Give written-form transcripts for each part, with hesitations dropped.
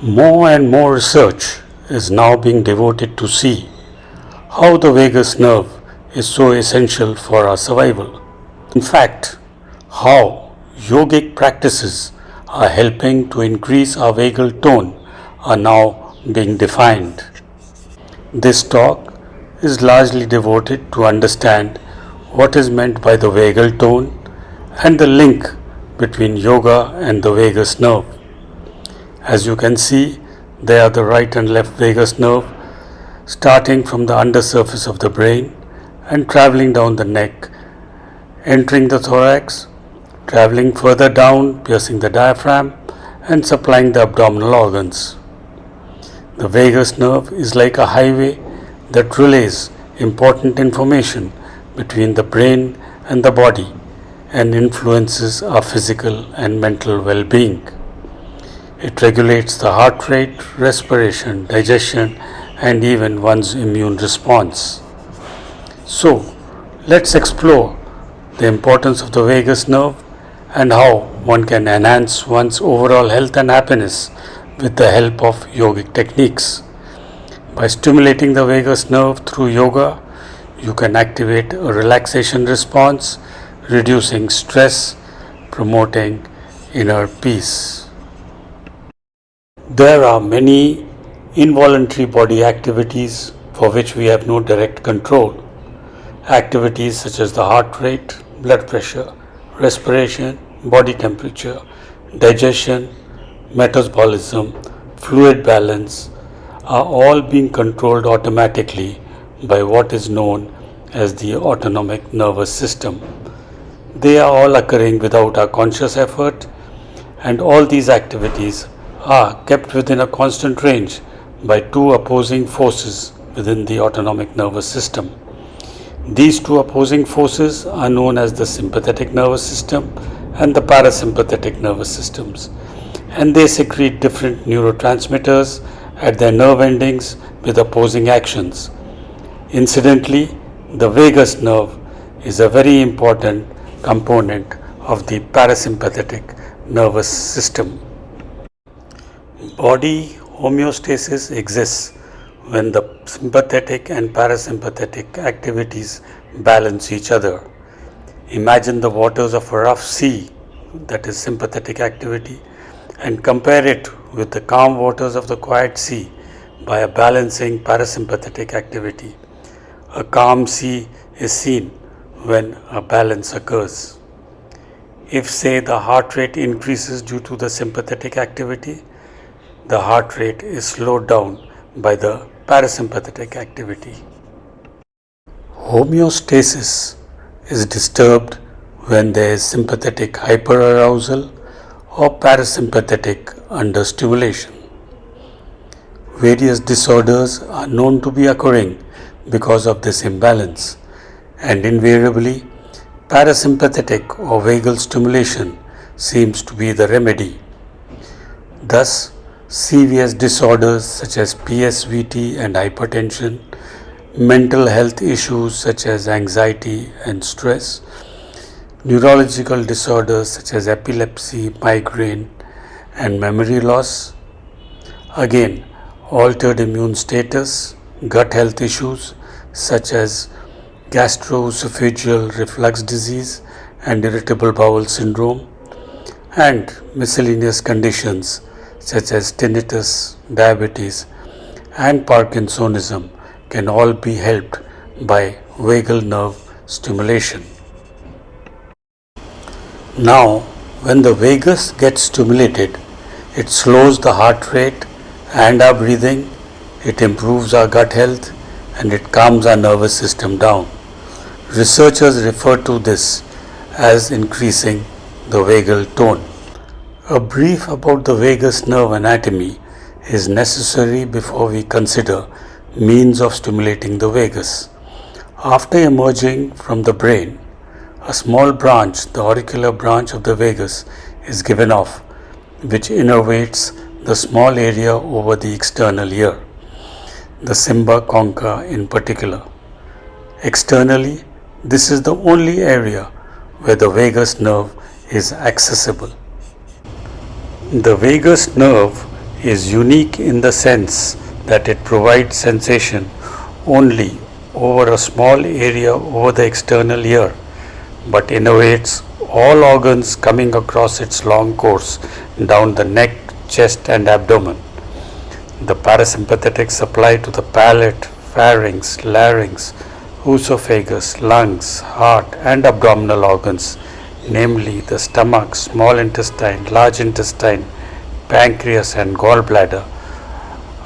More and more research is now being devoted to see how the vagus nerve is so essential for our survival. In fact, how yogic practices are helping to increase our vagal tone are now being defined. This talk is largely devoted to understand what is meant by the vagal tone and the link between yoga and the vagus nerve. As you can see, they are the right and left vagus nerve starting from the undersurface of the brain and traveling down the neck, entering the thorax, traveling further down, piercing the diaphragm and supplying the abdominal organs. The vagus nerve is like a highway that relays important information between the brain and the body and influences our physical and mental well-being. It regulates the heart rate, respiration, digestion, and even one's immune response. So, let's explore the importance of the vagus nerve and how one can enhance one's overall health and happiness with the help of yogic techniques. By stimulating the vagus nerve through yoga, you can activate a relaxation response, reducing stress, promoting inner peace. There are many involuntary body activities for which we have no direct control. Activities such as the heart rate, blood pressure, respiration, body temperature, digestion, metabolism, fluid balance are all being controlled automatically by what is known as the autonomic nervous system. They are all occurring without our conscious effort, and all these activities are kept within a constant range by two opposing forces within the autonomic nervous system. These two opposing forces are known as the sympathetic nervous system and the parasympathetic nervous systems, and they secrete different neurotransmitters at their nerve endings with opposing actions. Incidentally, the vagus nerve is a very important component of the parasympathetic nervous system. Body homeostasis exists when the sympathetic and parasympathetic activities balance each other. Imagine the waters of a rough sea, that is sympathetic activity, and compare it with the calm waters of the quiet sea by a balancing parasympathetic activity. A calm sea is seen when a balance occurs. If, say, the heart rate increases due to the sympathetic activity, the heart rate is slowed down by the parasympathetic activity. Homeostasis is disturbed when there is sympathetic hyperarousal or parasympathetic understimulation. Various disorders are known to be occurring because of this imbalance, and invariably parasympathetic or vagal stimulation seems to be the remedy. Thus, serious disorders such as PSVT and hypertension, mental health issues such as anxiety and stress, neurological disorders such as epilepsy, migraine, and memory loss, again, altered immune status, gut health issues such as gastroesophageal reflux disease and irritable bowel syndrome, and miscellaneous conditions such as tinnitus, diabetes, and Parkinsonism can all be helped by vagal nerve stimulation. Now, when the vagus gets stimulated, it slows the heart rate and our breathing, it improves our gut health, and it calms our nervous system down. Researchers refer to this as increasing the vagal tone. A brief about the vagus nerve anatomy is necessary before we consider means of stimulating the vagus. After emerging from the brain, a small branch, the auricular branch of the vagus, is given off, which innervates the small area over the external ear, the cymba concha in particular. Externally, this is the only area where the vagus nerve is accessible. The vagus nerve is unique in the sense that it provides sensation only over a small area over the external ear, but innervates all organs coming across its long course down the neck, chest and abdomen. The parasympathetic supply to the palate, pharynx, larynx, esophagus, lungs, heart and abdominal organs, namely the stomach, small intestine, large intestine, pancreas and gallbladder,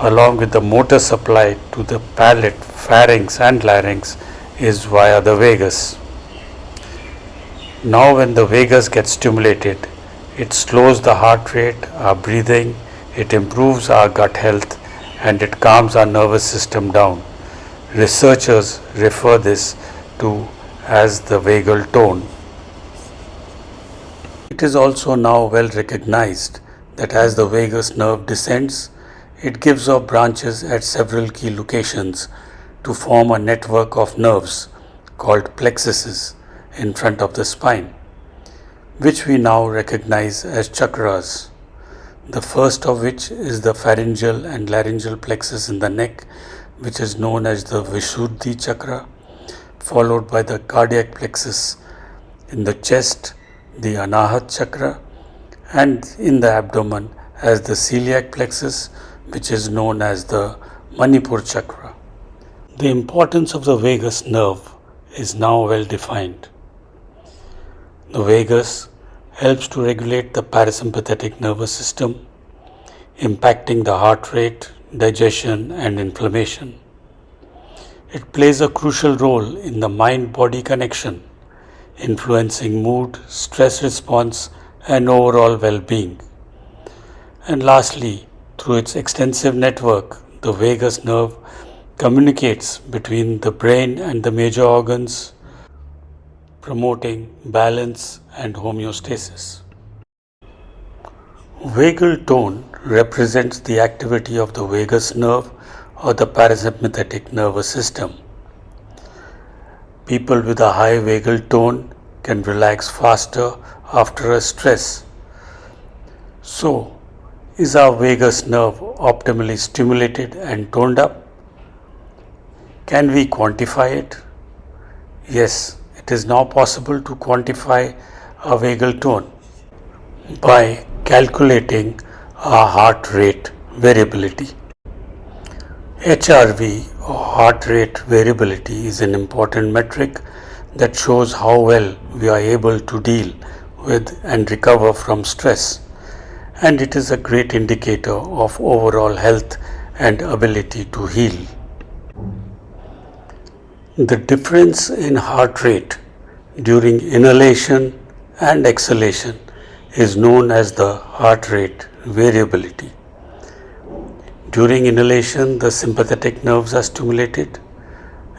along with the motor supply to the palate, pharynx and larynx, is via the vagus. Now when the vagus gets stimulated, it slows the heart rate, our breathing, it improves our gut health and it calms our nervous system down. Researchers refer this to as the vagal tone. It is also now well recognized that as the vagus nerve descends, it gives off branches at several key locations to form a network of nerves called plexuses in front of the spine, which we now recognize as chakras. The first of which is the pharyngeal and laryngeal plexus in the neck, which is known as the Vishuddhi chakra, followed by the cardiac plexus in the chest, the Anahat chakra, and in the abdomen as the celiac plexus, which is known as the Manipur chakra. The importance of the vagus nerve is now well defined. The vagus helps to regulate the parasympathetic nervous system, impacting the heart rate, digestion and inflammation. It plays a crucial role in the mind-body connection, influencing mood, stress response and overall well-being. And lastly, through its extensive network, the vagus nerve communicates between the brain and the major organs, promoting balance and homeostasis. Vagal tone represents the activity of the vagus nerve or the parasympathetic nervous system. People with a high vagal tone can relax faster after a stress. So, is our vagus nerve optimally stimulated and toned up? Can we quantify it? Yes, it is now possible to quantify a vagal tone by calculating our heart rate variability. HRV or heart rate variability is an important metric that shows how well we are able to deal with and recover from stress, and it is a great indicator of overall health and ability to heal. The difference in heart rate during inhalation and exhalation is known as the heart rate variability. During inhalation, the sympathetic nerves are stimulated,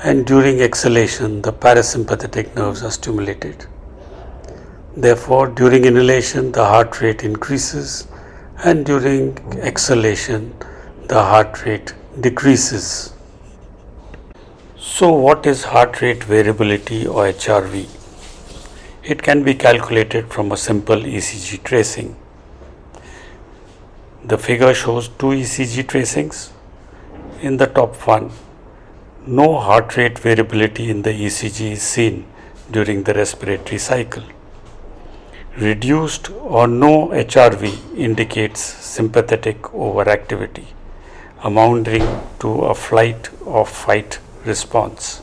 and during exhalation, the parasympathetic nerves are stimulated. Therefore, during inhalation, the heart rate increases, and during exhalation, the heart rate decreases. So, what is heart rate variability or HRV? It can be calculated from a simple ECG tracing. The figure shows two ECG tracings. In the top one, no heart rate variability in the ECG is seen during the respiratory cycle. Reduced or no HRV indicates sympathetic overactivity, amounting to a flight or fight response.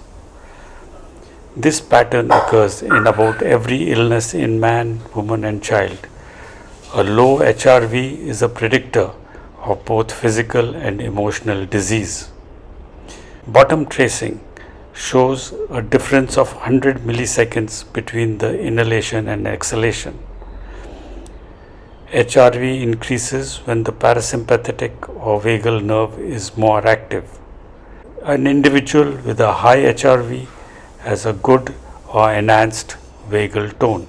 This pattern occurs in about every illness in man, woman and child. A low HRV is a predictor of both physical and emotional disease. Bottom tracing shows a difference of 100 milliseconds between the inhalation and exhalation. HRV increases when the parasympathetic or vagal nerve is more active. An individual with a high HRV has a good or enhanced vagal tone.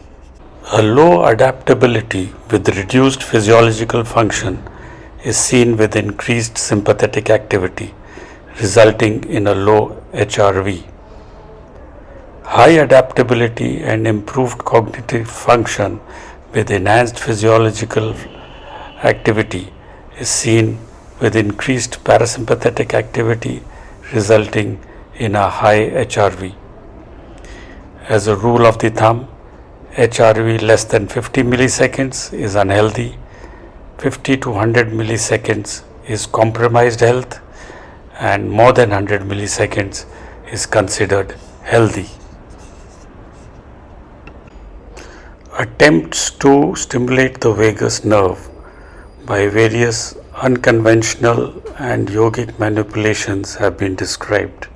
A low adaptability with reduced physiological function is seen with increased sympathetic activity, resulting in a low HRV. High adaptability and improved cognitive function with enhanced physiological activity is seen with increased parasympathetic activity resulting in a high HRV. As a rule of the thumb, HRV less than 50 milliseconds is unhealthy, 50 to 100 milliseconds is compromised health, and more than 100 milliseconds is considered healthy. Attempts to stimulate the vagus nerve by various unconventional and yogic manipulations have been described.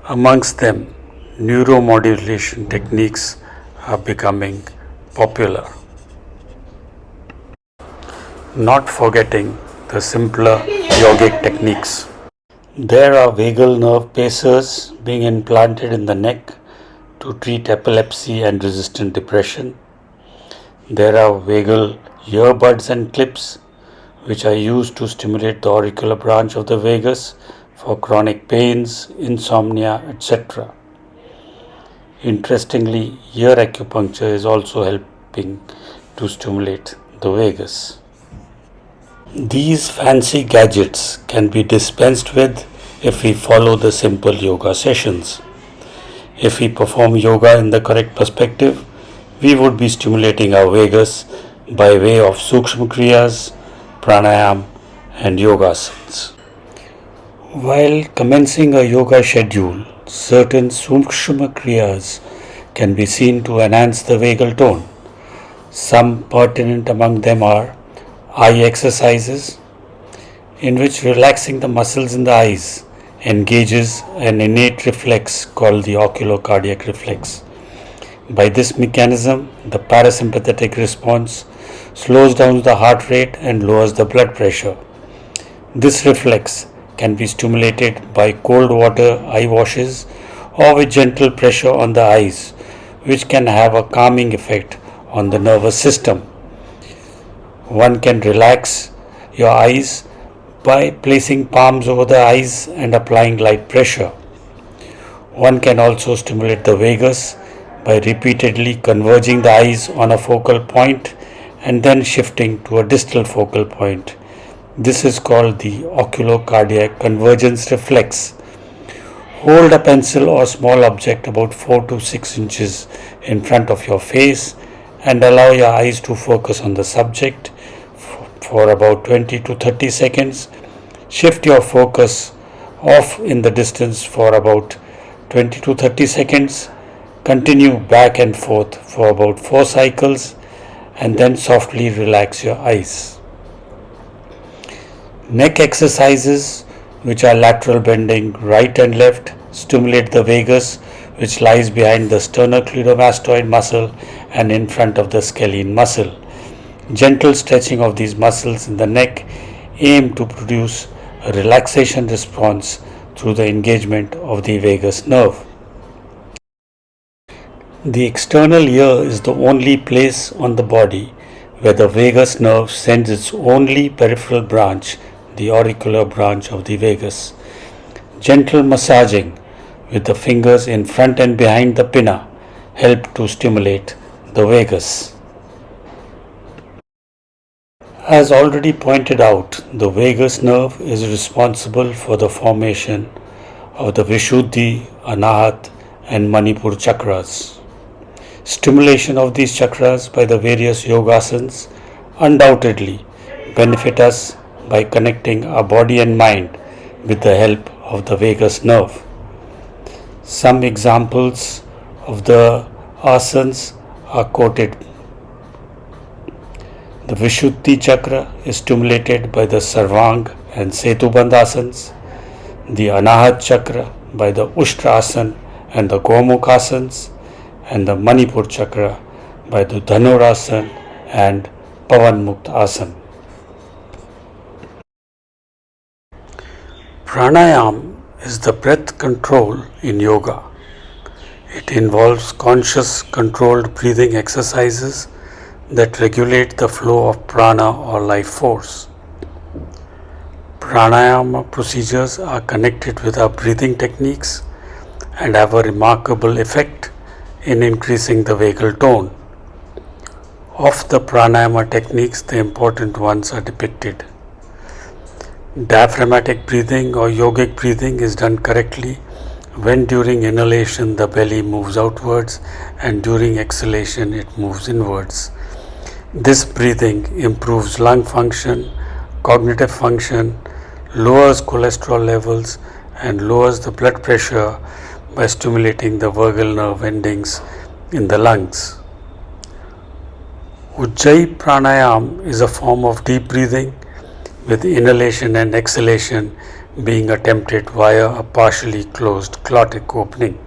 Amongst them, neuromodulation techniques are becoming popular. Not forgetting the simpler yogic techniques. There are vagal nerve pacers being implanted in the neck to treat epilepsy and resistant depression. There are vagal earbuds and clips which are used to stimulate the auricular branch of the vagus for chronic pains, insomnia, etc. Interestingly, ear acupuncture is also helping to stimulate the vagus. These fancy gadgets can be dispensed with if we follow the simple yoga sessions. If we perform yoga in the correct perspective, we would be stimulating our vagus by way of sukshma kriyas, pranayam and yogasanas. While commencing a yoga schedule, certain sukshma kriyas can be seen to enhance the vagal tone. Some pertinent among them are eye exercises, in which relaxing the muscles in the eyes engages an innate reflex called the oculocardiac reflex. By this mechanism, the parasympathetic response slows down the heart rate and lowers the blood pressure. This reflex can be stimulated by cold water eye washes or with gentle pressure on the eyes, which can have a calming effect on the nervous system. One can relax your eyes by placing palms over the eyes and applying light pressure. One can also stimulate the vagus by repeatedly converging the eyes on a focal point and then shifting to a distal focal point. This is called the oculocardiac convergence reflex. Hold a pencil or small object about 4 to 6 inches in front of your face and allow your eyes to focus on the subject for about 20 to 30 seconds. Shift your focus off in the distance for about 20 to 30 seconds. Continue back and forth for about 4 cycles and then softly relax your eyes. Neck exercises, which are lateral bending right and left, stimulate the vagus, which lies behind the sternocleidomastoid muscle and in front of the scalene muscle. Gentle stretching of these muscles in the neck aim to produce a relaxation response through the engagement of the vagus nerve. The external ear is the only place on the body where the vagus nerve sends its only peripheral branch, the auricular branch of the vagus. Gentle massaging with the fingers in front and behind the pinna help to stimulate the vagus. As already pointed out, the vagus nerve is responsible for the formation of the Vishuddhi, Anahat and Manipur chakras. Stimulation of these chakras by the various yogasanas undoubtedly benefit us by connecting our body and mind with the help of the vagus nerve. Some examples of the asanas are quoted. The Vishuddhi chakra is stimulated by the Sarvang and Setubandha asanas, the Anahat chakra by the Ushtra asana and the Gomukha asanas, and the Manipur chakra by the Dhanurasana and Pavan Mukta asana. Pranayam is the breath control in yoga. It involves conscious controlled breathing exercises that regulate the flow of prana or life force. Pranayama procedures are connected with our breathing techniques and have a remarkable effect in increasing the vagal tone. Of the pranayama techniques, the important ones are depicted. Diaphragmatic breathing or yogic breathing is done correctly when during inhalation the belly moves outwards and during exhalation it moves inwards. This breathing improves lung function, cognitive function, lowers cholesterol levels and lowers the blood pressure by stimulating the vagal nerve endings in the lungs. Ujjayi pranayam is a form of deep breathing with inhalation and exhalation being attempted via a partially closed glottic opening.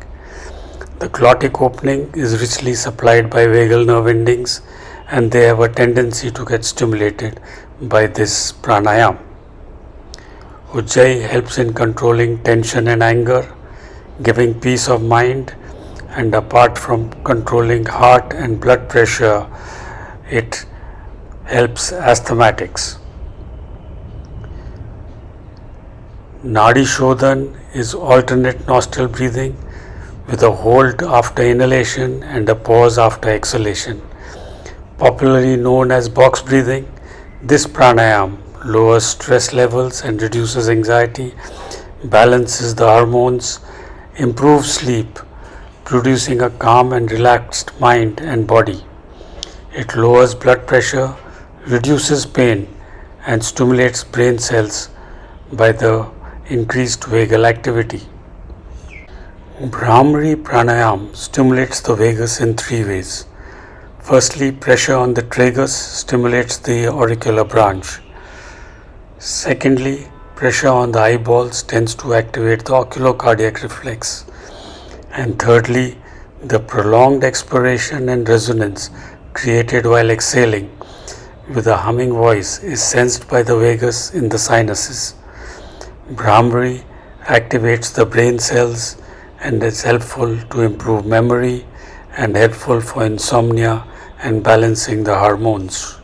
The glottic opening is richly supplied by vagal nerve endings and they have a tendency to get stimulated by this pranayam. Ujjayi helps in controlling tension and anger, giving peace of mind, and apart from controlling heart and blood pressure, it helps asthmatics. Nadi Shodhan is alternate nostril breathing with a hold after inhalation and a pause after exhalation. Popularly known as box breathing, this pranayam lowers stress levels and reduces anxiety, balances the hormones, improves sleep, producing a calm and relaxed mind and body. It lowers blood pressure, reduces pain, and stimulates brain cells by the increased vagal activity. Brahmari pranayam stimulates the vagus in three ways. Firstly, pressure on the tragus stimulates the auricular branch. Secondly, pressure on the eyeballs tends to activate the oculocardiac reflex. And thirdly, the prolonged expiration and resonance created while exhaling with a humming voice is sensed by the vagus in the sinuses. Brahmari activates the brain cells and is helpful to improve memory and helpful for insomnia and balancing the hormones.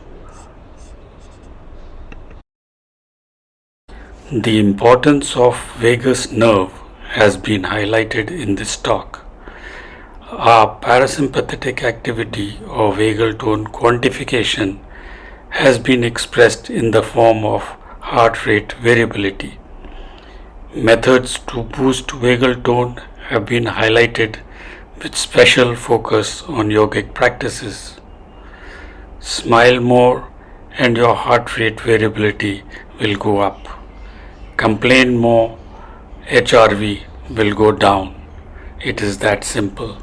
The importance of vagus nerve has been highlighted in this talk. Our parasympathetic activity or vagal tone quantification has been expressed in the form of heart rate variability. Methods to boost vagal tone have been highlighted with special focus on yogic practices. Smile more and your heart rate variability will go up. Complain more, HRV will go down. It is that simple.